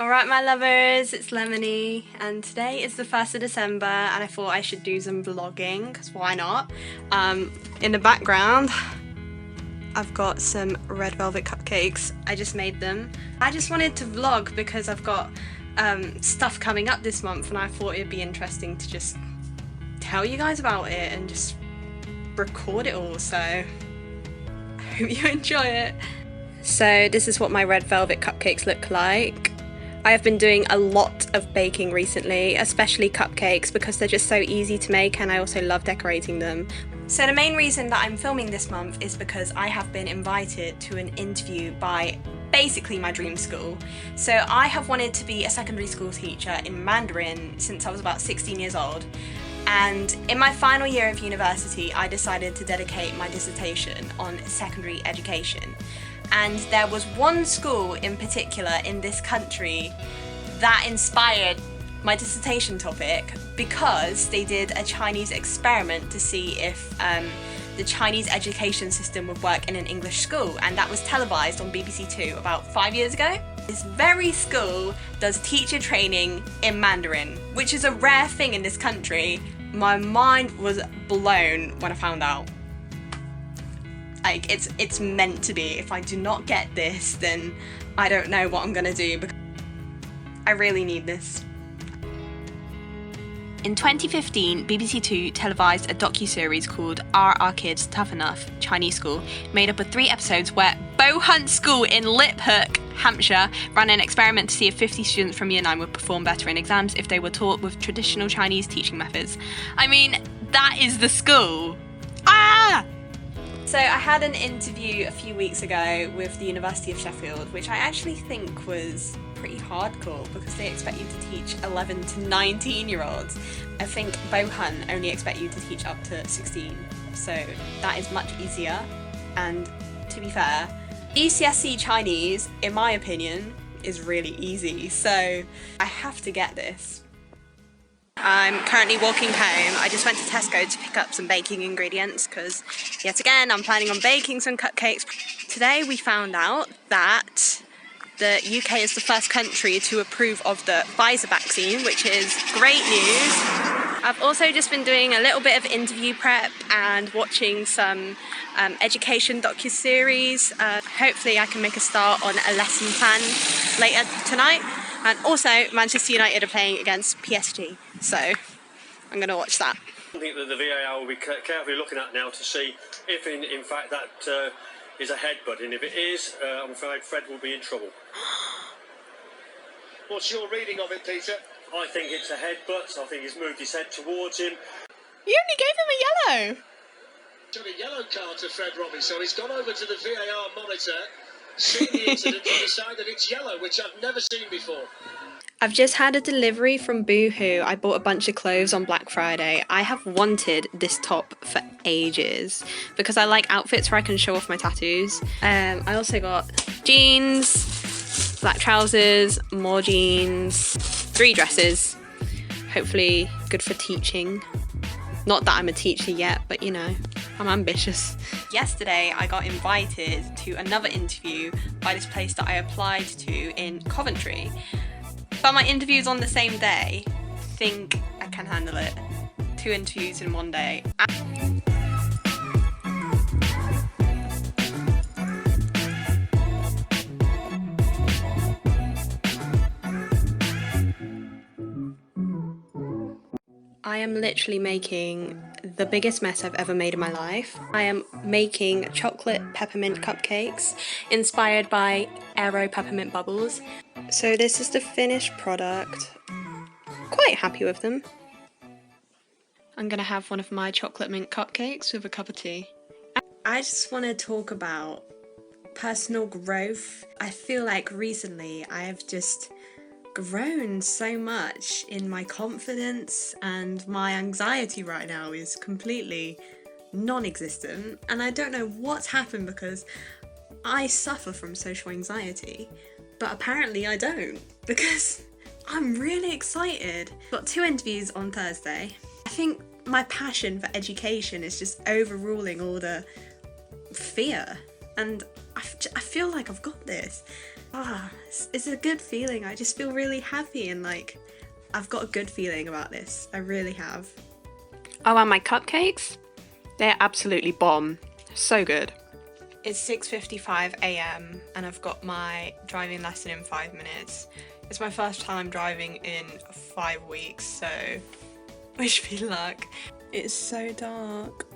Alright my lovers, it's Lemony and today is the 1st of December and I thought I should do some vlogging because why not? In the background I've got some red velvet cupcakes. I just made them. I just wanted to vlog because I've got stuff coming up this month and I thought it'd be interesting to just tell you guys about it and just record it all, so I hope you enjoy it. So this is what my red velvet cupcakes look like. I have been doing a lot of baking recently, especially cupcakes because they're just so easy to make and I also love decorating them. So the main reason that I'm filming this month is because I have been invited to an interview by basically my dream school. So I have wanted to be a secondary school teacher in Mandarin since I was about 16 years old. And in my final year of university, I decided to dedicate my dissertation on secondary education. And there was one school in particular in this country that inspired my dissertation topic because they did a Chinese experiment to see if the Chinese education system would work in an English school, and that was televised on BBC Two about 5 years ago. This very school does teacher training in Mandarin, which is a rare thing in this country. My mind was blown when I found out. Like, it's meant to be. If I do not get this, then I don't know what I'm gonna do because I really need this. In 2015, BBC Two televised a docu-series called Are Our Kids Tough Enough? Chinese School, made up of 3 episodes where Bow Hunt School in Liphook, Hampshire, ran an experiment to see if 50 students from Year 9 would perform better in exams if they were taught with traditional Chinese teaching methods. I mean, that is the school. Ah! So I had an interview a few weeks ago with the University of Sheffield, which I actually think was pretty hardcore because they expect you to teach 11 to 19-year-olds. I think Bow Hunt only expect you to teach up to 16, so that is much easier. And to be fair, GCSE Chinese, in my opinion, is really easy, so I have to get this. I'm currently walking home. I just went to Tesco to pick up some baking ingredients because, yet again, I'm planning on baking some cupcakes. Today we found out that the UK is the first country to approve of the Pfizer vaccine, which is great news. I've also just been doing a little bit of interview prep and watching some education docu-series. Hopefully I can make a start on a lesson plan later tonight. And also, Manchester United are playing against PSG, so I'm going to watch that. I think that the VAR will be carefully looking at now to see if, in fact, that is a headbutt. And if it is, I'm afraid Fred will be in trouble. What's your reading of it, Peter? I think it's a headbutt. I think he's moved his head towards him. You only gave him a yellow. Got a yellow card to Fred Robbie, so he's gone over to the VAR monitor, seen the incident and decided it's yellow, which I've never seen before. I've just had a delivery from Boohoo. I bought a bunch of clothes on Black Friday. I have wanted this top for ages because I like outfits where I can show off my tattoos. I also got jeans, black trousers, more jeans, 3 dresses. Hopefully good for teaching. Not that I'm a teacher yet, but you know, I'm ambitious. Yesterday I got invited to another interview by this place that I applied to in Coventry. But my interview's on the same day. I think I can handle it. 2 interviews in one day. I am literally making the biggest mess I've ever made in my life. I am making chocolate peppermint cupcakes inspired by Aero peppermint bubbles. So this is the finished product. Quite happy with them. I'm gonna have one of my chocolate mint cupcakes with a cup of tea. I just want to talk about personal growth. I feel like recently I have just grown so much in my confidence, and my anxiety right now is completely non-existent, and I don't know what's happened because I suffer from social anxiety, but apparently I don't because I'm really excited. Got 2 interviews on Thursday. I think my passion for education is just overruling all the fear, and I feel like I've got this. It's a good feeling. I just feel really happy and like I've got a good feeling about this. I really have. Oh, and my cupcakes? They're absolutely bomb. So good. It's 6:55 a.m. and I've got my driving lesson in 5 minutes. It's my first time driving in 5 weeks, so wish me luck. It's so dark.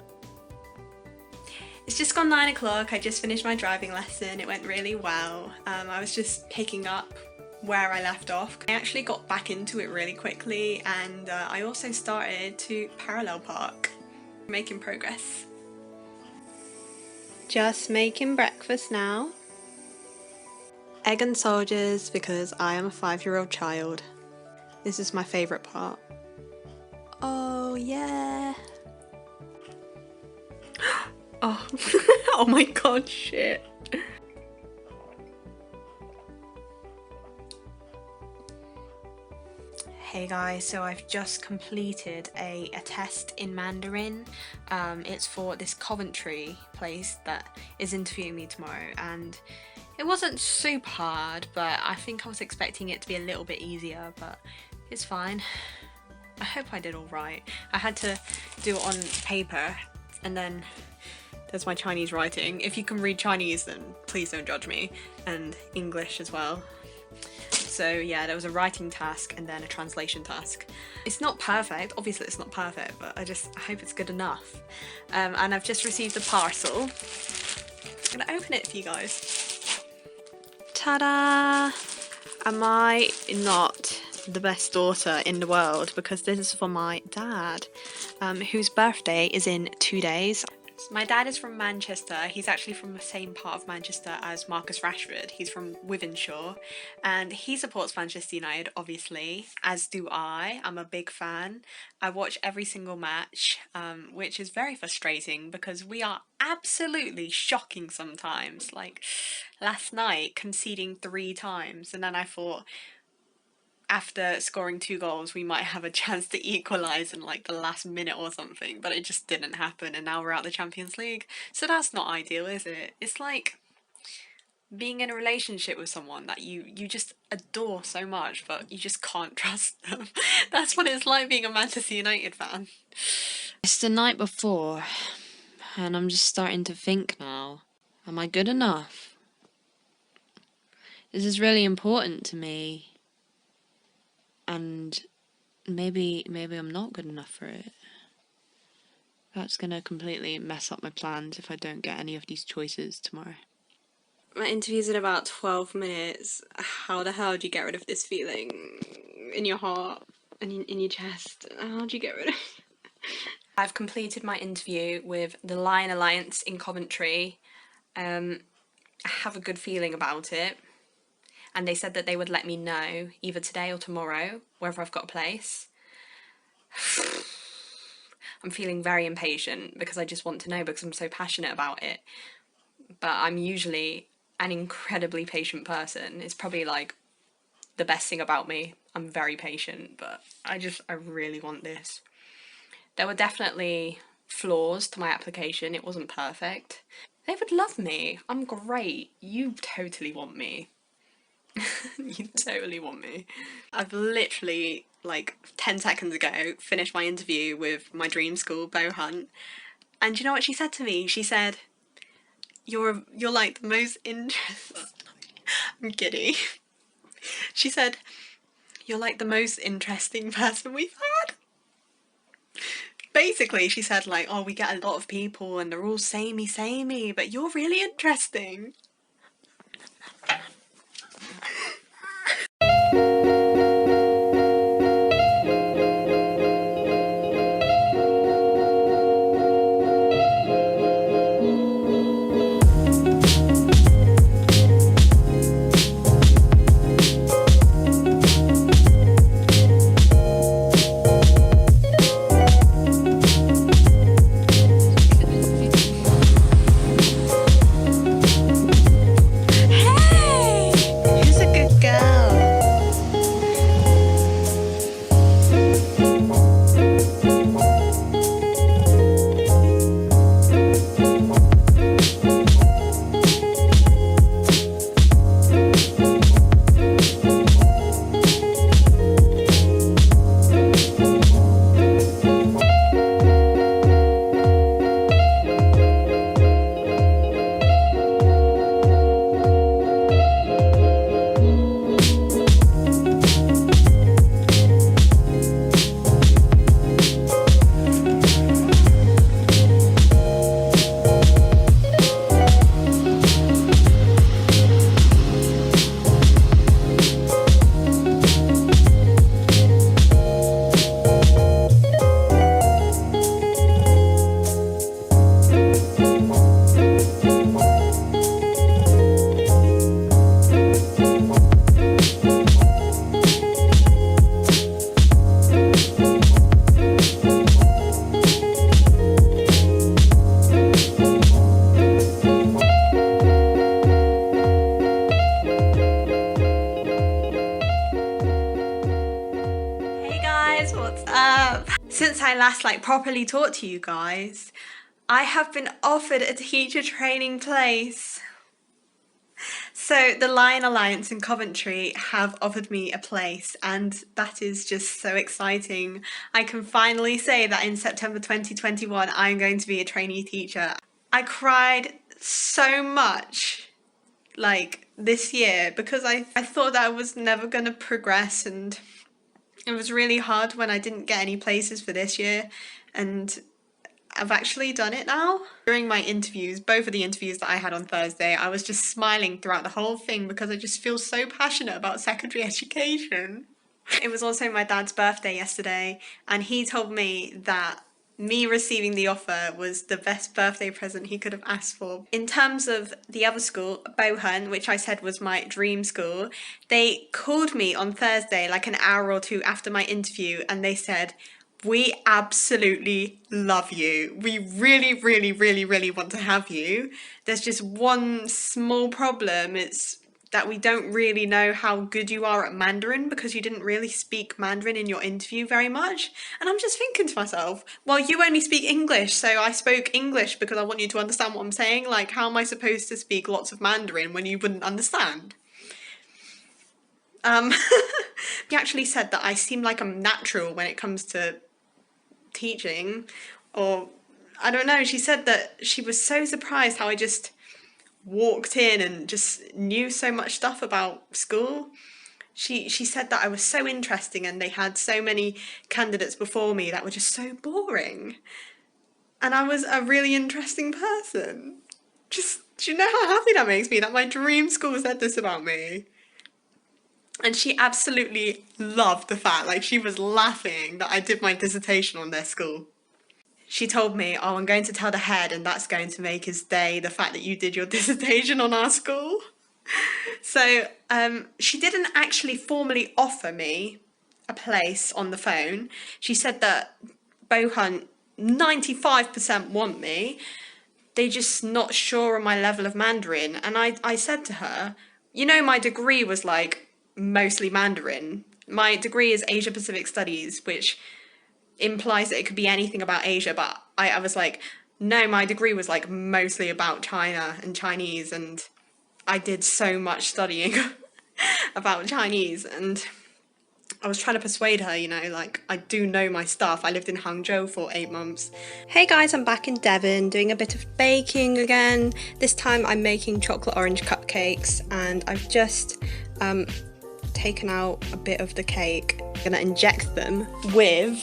It's just gone 9 o'clock. I just finished my driving lesson. It went really well. I was just picking up where I left off. I actually got back into it really quickly, and I also started to parallel park. Making progress. Just making breakfast now. Egg and soldiers because I am a 5-year-old child. This is my favourite part. Oh yeah. Oh, oh my god, shit. Hey guys, so I've just completed a test in Mandarin. It's for this Coventry place that is interviewing me tomorrow, and it wasn't super hard, but I think I was expecting it to be a little bit easier, but it's fine. I hope I did alright. I had to do it on paper, and then there's my Chinese writing. If you can read Chinese, then please don't judge me, and English as well. So yeah, there was a writing task and then a translation task. It's not perfect, obviously it's not perfect, but I hope it's good enough. And I've just received a parcel. I'm gonna open it for you guys. Ta-da! Am I not the best daughter in the world? Because this is for my dad, whose birthday is in 2 days. My dad is from Manchester. He's actually from the same part of Manchester as Marcus Rashford. He's from Wythenshawe, and he supports Manchester United, obviously, as do I. I'm a big fan. I watch every single match, which is very frustrating because we are absolutely shocking sometimes. Like last night, conceding 3 times, and then I thought, after scoring 2 goals, we might have a chance to equalise in like the last minute or something, but it just didn't happen, and now we're out the Champions League. So that's not ideal, is it? It's like being in a relationship with someone that you just adore so much, but you just can't trust them. That's what it's like being a Manchester United fan. It's the night before, and I'm just starting to think now, am I good enough? This is really important to me. And maybe I'm not good enough for it. That's gonna completely mess up my plans if I don't get any of these choices tomorrow. My interview's in about 12 minutes. How the hell do you get rid of this feeling in your heart and in your chest? How do you get rid of it? I've completed my interview with the Lion Alliance in Coventry. I have a good feeling about it. And they said that they would let me know either today or tomorrow whether I've got a place. I'm feeling very impatient because I just want to know because I'm so passionate about it. But I'm usually an incredibly patient person. It's probably like the best thing about me. I'm very patient, but I really want this. There were definitely flaws to my application. It wasn't perfect. They would love me. I'm great. You totally want me. You totally want me. I've literally, like 10 seconds ago, finished my interview with my dream school, Bow Hunt, and do you know what she said to me? She said, you're like the most interesting... I'm giddy. She said, you're like the most interesting person we've had. Basically, she said like, oh, we get a lot of people and they're all samey, but you're really interesting. What's up? Since I last properly talked to you guys, I have been offered a teacher training place. So the Lion Alliance in Coventry have offered me a place, and that is just so exciting. I can finally say that in September 2021 I'm going to be a trainee teacher. I cried so much this year because I thought that I was never going to progress, and it was really hard when I didn't get any places for this year, and I've actually done it now. During my interviews, both of the interviews that I had on Thursday, I was just smiling throughout the whole thing because I just feel so passionate about secondary education. It was also my dad's birthday yesterday, and he told me that me receiving the offer was the best birthday present he could have asked for. In terms of the other school, Bohan, which I said was my dream school, they called me on Thursday an hour or two after my interview, and they said, "We absolutely love you. We really, really, really, really want to have you. There's just one small problem. It's that we don't really know how good you are at Mandarin because you didn't really speak Mandarin in your interview very much." And I'm just thinking to myself, well, you only speak English, so I spoke English because I want you to understand what I'm saying. How am I supposed to speak lots of Mandarin when you wouldn't understand? He actually said that I seem like I'm natural when it comes to teaching, or I don't know. She said that she was so surprised how I just walked in and just knew so much stuff about school. She said that I was so interesting and they had so many candidates before me that were just so boring, and I was a really interesting person. Just, do you know how happy that makes me that my dream school said this about me? And she absolutely loved the fact, she was laughing that I did my dissertation on their school. She told me, "Oh, I'm going to tell the head and that's going to make his day, the fact that you did your dissertation on our school." So she didn't actually formally offer me a place on the phone. She said that Bohan 95% want me. They're just not sure on my level of Mandarin. And I said to her, my degree was mostly Mandarin. My degree is Asia Pacific Studies, which implies that it could be anything about Asia, but I was like, no, my degree was mostly about China and Chinese, and I did so much studying about Chinese, and I was trying to persuade her, I do know my stuff. I lived in Hangzhou for 8 months. Hey guys, I'm back in Devon doing a bit of baking again. This time I'm making chocolate orange cupcakes, and I've just taken out a bit of the cake. I'm gonna inject them with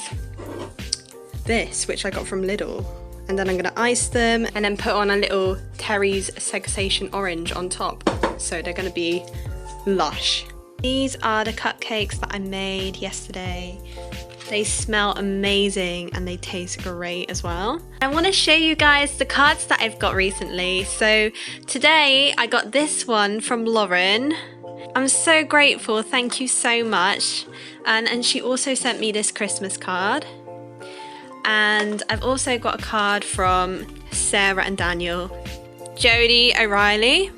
this, which I got from Lidl, and then I'm gonna ice them and then put on a little Terry's Segregation orange on top, so they're gonna be lush. These are the cupcakes that I made yesterday. They smell amazing and they taste great as well. I want to show you guys the cards that I've got recently. So today I got this one from Lauren. I'm so grateful, thank you so much. And she also sent me this Christmas card. And I've also got a card from Sarah and Daniel, Jodie O'Reilly,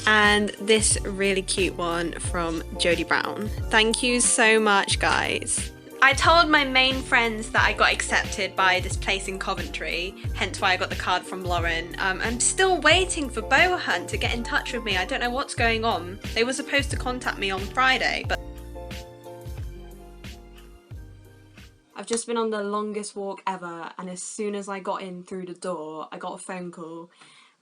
and this really cute one from Jodie Brown. Thank you so much, guys. I told my main friends that I got accepted by this place in Coventry, hence why I got the card from Lauren. I'm still waiting for Bohan to get in touch with me. I don't know what's going on. They were supposed to contact me on Friday, but I've just been on the longest walk ever, and as soon as I got in through the door, I got a phone call,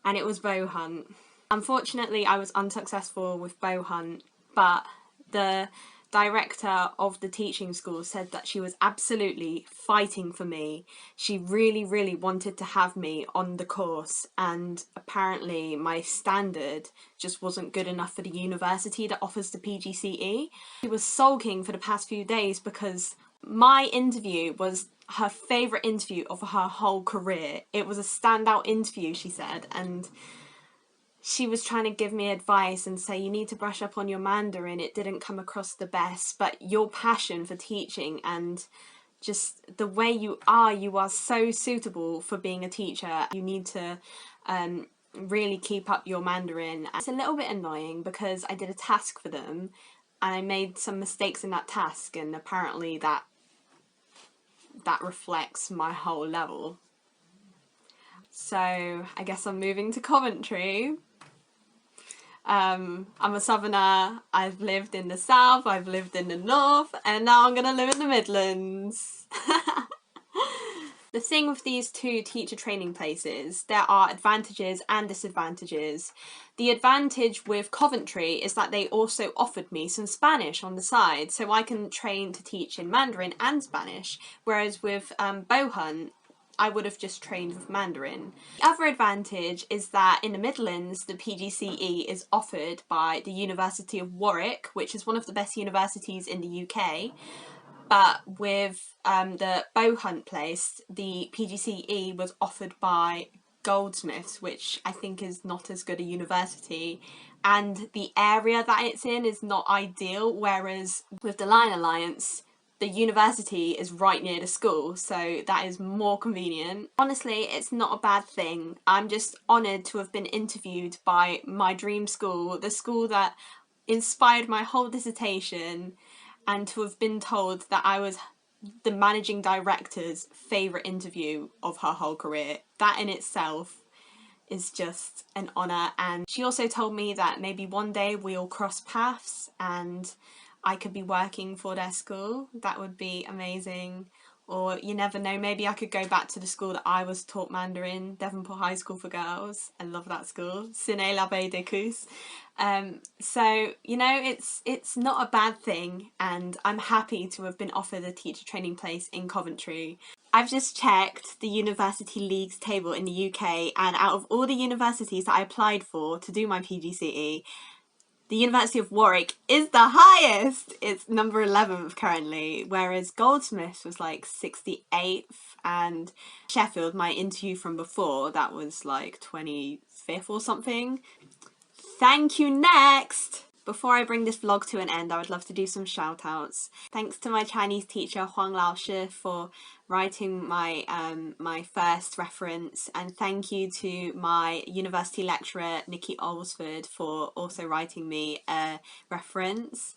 and it was Bohan. Unfortunately, I was unsuccessful with Bohan, but the director of the teaching school said that she was absolutely fighting for me. She really, really wanted to have me on the course, and apparently my standard just wasn't good enough for the university that offers the PGCE. She was sulking for the past few days because my interview was her favourite interview of her whole career. It was a standout interview, she said, and she was trying to give me advice and say, you need to brush up on your Mandarin, it didn't come across the best, but your passion for teaching and just the way you are so suitable for being a teacher. You need to really keep up your Mandarin. It's a little bit annoying because I did a task for them and I made some mistakes in that task, and apparently that that reflects my whole level. So I guess I'm moving to Coventry. I'm a southerner. I've lived in the south, I've lived in the north, and now I'm gonna live in the Midlands. The thing with these two teacher training places, there are advantages and disadvantages. The advantage with Coventry is that they also offered me some Spanish on the side, so I can train to teach in Mandarin and Spanish, whereas with bow hunt, I would have just trained with Mandarin. The other advantage is that in the Midlands, the PGCE is offered by the University of Warwick, which is one of the best universities in the UK. But with the bow hunt place, the PGCE was offered by Goldsmiths, which I think is not as good a university, and the area that it's in is not ideal, whereas with the Lion Alliance, the university is right near the school, so that is more convenient. Honestly, it's not a bad thing. I'm just honoured to have been interviewed by my dream school, the school that inspired my whole dissertation, and to have been told that I was the managing director's favourite interview of her whole career. That in itself is just an honour. And she also told me that maybe one day we'll cross paths and I could be working for their school. That would be amazing. Or you never know, maybe I could go back to the school that I was taught Mandarin, Devonport High School for Girls. I love that school. Ciné l'Abbé des Cous. So, you know, it's not a bad thing, and I'm happy to have been offered a teacher training place in Coventry. I've just checked the University Leagues table in the UK, and out of all the universities that I applied for to do my PGCE, the University of Warwick is the highest. It's number 11th currently, whereas Goldsmiths was like 68th, and Sheffield, my interview from before, that was like 25th or something. Thank you, next! Before I bring this vlog to an end, I would love to do some shout outs. Thanks to my Chinese teacher Huang Laoshi for writing my my first reference, and thank you to my university lecturer Nikki Olsford for also writing me a reference.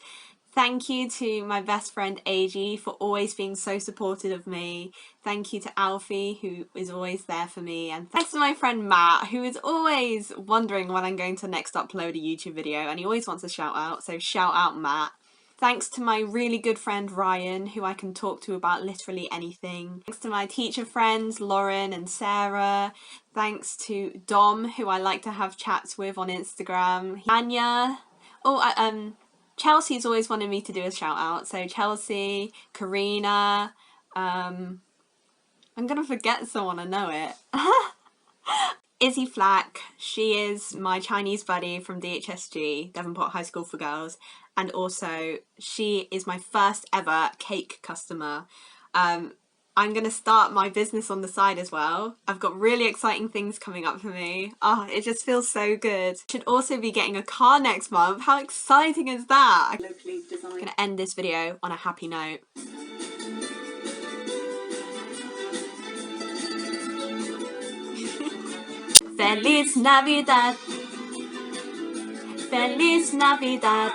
Thank you to my best friend AG for always being so supportive of me. Thank you to Alfie, who is always there for me. And thanks to my friend Matt, who is always wondering when I'm going to next upload a YouTube video, and he always wants a shout out, so shout out Matt. Thanks to my really good friend Ryan, who I can talk to about literally anything. Thanks to my teacher friends Lauren and Sarah. Thanks to Dom, who I like to have chats with on Instagram. Anya. Chelsea's always wanted me to do a shout out, so Chelsea, Karina, I'm gonna forget someone, I know it. Izzy Flack, she is my Chinese buddy from DHSG, Devonport High School for Girls, and also she is my first ever cake customer. I'm going to start my business on the side as well. I've got really exciting things coming up for me. Oh, it just feels so good. Should also be getting a car next month. How exciting is that? I'm going to end this video on a happy note. Feliz Navidad. Feliz Navidad.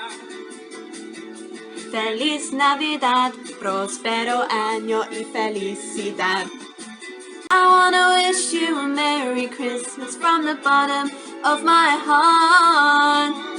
Feliz Navidad, próspero año y felicidad. I wanna wish you a Merry Christmas from the bottom of my heart.